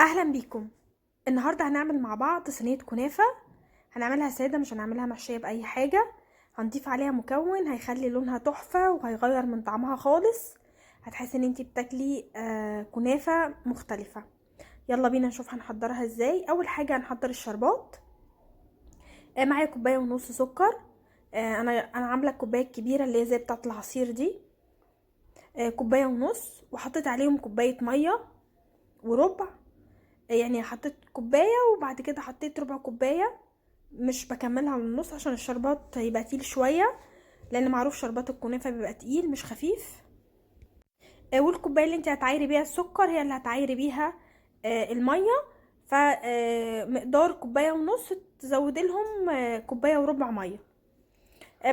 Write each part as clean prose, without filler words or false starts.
اهلا بيكم. النهارده هنعمل مع بعض صينيه كنافه. هنعملها ساده، مش هنعملها محشيه باي حاجه. هنضيف عليها مكون هيخلي لونها تحفه وهيغير من طعمها خالص. هتحسي ان انتي بتاكلي كنافه مختلفه. يلا بينا نشوف هنحضرها ازاي. اول حاجه هنحضر الشربات. معايا كوبايه ونص سكر. انا عامله الكوبايه الكبيره اللي هي زي بتاعه العصير دي. كوبايه ونص، وحطيت عليهم كوبايه ميه وربع. يعني حطيت كوبايه وبعد كده حطيت ربع كوبايه، مش بكملها للنص عشان الشربات يبقى تقيل شويه، لان معروف شربات الكنافه بيبقى تقيل مش خفيف. والكوبايه اللي انت هتعايري بيها السكر هي اللي هتعايري بيها الميه. فمقدار كوبايه ونص تزودي لهم كوبايه وربع ميه.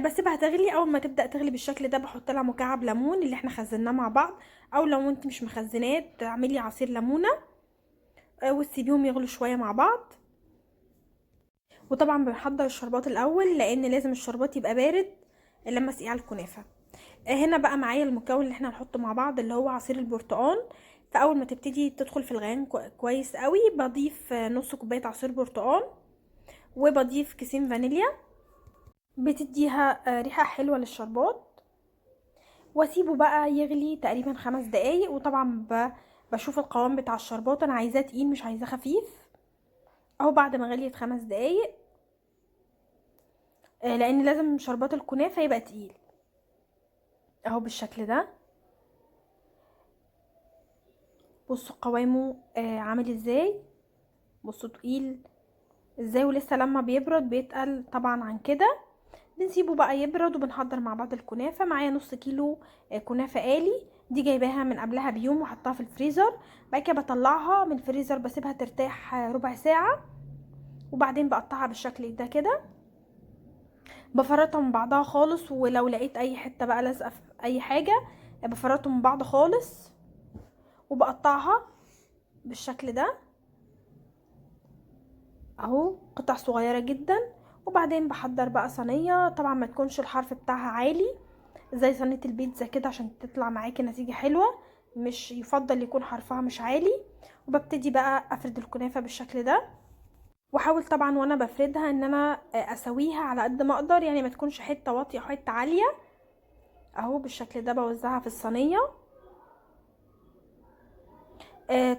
بسيبها تغلي. اول ما تبدا تغلي بالشكل ده بحط لها مكعب ليمون اللي احنا خزناه مع بعض، او لو انت مش مخزناه تعملي عصير ليمونه وتسيبيهم يغلوا شويه مع بعض. وطبعا بنحضر الشربات الاول لان لازم الشربات يبقى بارد لما اسقيه على الكنافه. هنا بقى معايا المكون اللي احنا هنحطه مع بعض اللي هو عصير البرتقال. فاول ما تبتدي تدخل في الغليان كويس قوي بضيف نص كوبايه عصير برتقال، وبضيف كيسين فانيليا بتديها ريحه حلوه للشربات. واسيبه بقى يغلي تقريبا 5 دقايق. وطبعا بشوف القوام بتاع الشربات، انا عايزاه تقيل مش عايزاه خفيف. اهو بعد ما غليت 5 دقايق، لان لازم شربات الكنافه يبقى تقيل اهو بالشكل ده. بصوا قوامه عامل ازاي، بصوا تقيل ازاي، ولسه لما بيبرد بيتقل طبعا عن كده. بنسيبه بقى يبرد وبنحضر مع بعض الكنافه. معايا نص كيلو كنافه آلي، دي جايباها من قبلها بيوم وحطها في الفريزر. بعد كده بطلعها من الفريزر بسيبها ترتاح ربع ساعه، وبعدين بقطعها بالشكل ده كده. بفرطها من بعضها خالص، ولو لقيت اي حته بقى لازقه في اي حاجه بفرطهم من بعض خالص، وبقطعها بالشكل ده اهو قطع صغيرة جدا. وبعدين بحضر بقى صينية، طبعا ما تكونش الحرف بتاعها عالي زي صينية البيتزا كده عشان تطلع معاكي نتيجة حلوة، مش يفضل يكون حرفها مش عالي. وببتدي بقى افرد الكنافة بالشكل ده، واحاول طبعا وانا بفردها ان انا اسويها على قد ما اقدر، يعني ما تكونش حتة واطية او حتة عالية. اهو بالشكل ده بوزعها في الصينية.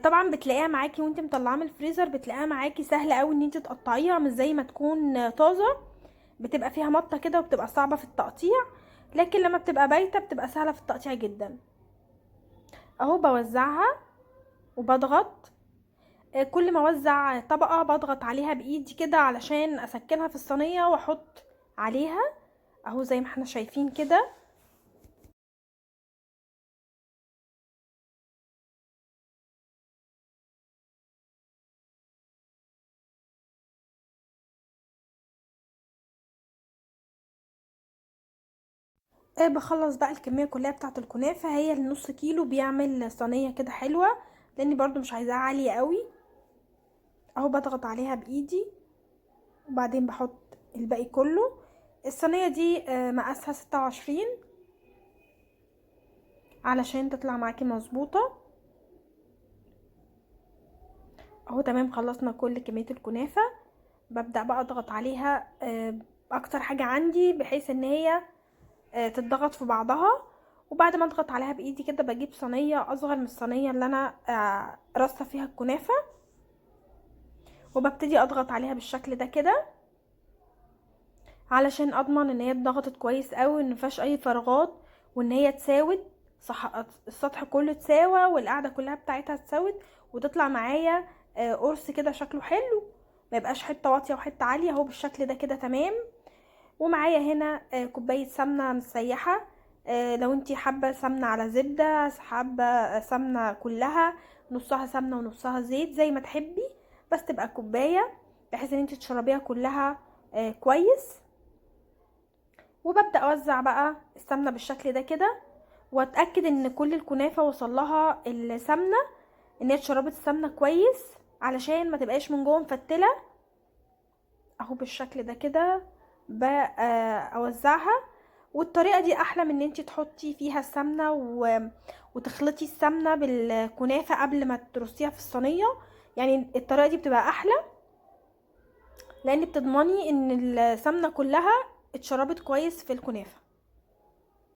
طبعا بتلاقيها معاكي وانت مطلعاها من الفريزر، بتلاقيها معاكي سهله قوي ان انت تقطعيها، مش زي ما تكون طازه بتبقى فيها مطه كده وبتبقى صعبه في التقطيع. لكن لما بتبقى بايته بتبقى سهله في التقطيع جدا. اهو بوزعها وبضغط. كل ما اوزع طبقه بضغط عليها بايدي كده علشان اسكنها في الصينيه واحط عليها اهو زي ما احنا شايفين كده. بخلص بقى الكميه كلها بتاعه الكنافه، هي النص كيلو بيعمل صينيه كده حلوه، لاني برضو مش عايزاها عاليه قوي. اهو بضغط عليها بايدي وبعدين بحط الباقي كله. الصينيه دي مقاسها 26 علشان تطلع معاكي مظبوطه. اهو تمام، خلصنا كل كميه الكنافه. ببدا بقى اضغط عليها اكتر حاجه عندي بحيث ان هي تتضغط في بعضها. وبعد ما اضغط عليها بايدي كده بجيب صينيه اصغر من الصينيه اللي انا رصه فيها الكنافه، وببتدي اضغط عليها بالشكل ده كده علشان اضمن ان هي اتضغطت كويس قوي وان مفيهاش اي فراغات، وان هي تساوت صح، السطح كله تساوى والقاعده كلها بتاعتها تساوت، وتطلع معايا قرص كده شكله حلو، ما يبقاش حته واطيه وحته عاليه. اهو بالشكل ده كده تمام. ومعايا هنا كوبايه سمنه مسيحه. لو انتي حابه سمنه على زبده، حابه سمنه كلها، نصها سمنه ونصها زيت زي ما تحبي، بس تبقى كوبايه بحيث ان انتي تشربيها كلها كويس. وببدأ اوزع بقى السمنة بالشكل ده كده، واتأكد ان كل الكنافة وصلها السمنة، ان هي اتشربت السمنة كويس علشان ما تبقاش من جوه مفتلة. اهو بالشكل ده كده اوزعها. والطريقة دي احلى من ان انتي تحطي فيها السمنة وتخلطي السمنة بالكنافة قبل ما ترصيها في الصينية. يعني الطريقه دي بتبقى احلى، لان بتضمني ان السمنه كلها اتشربت كويس في الكنافه.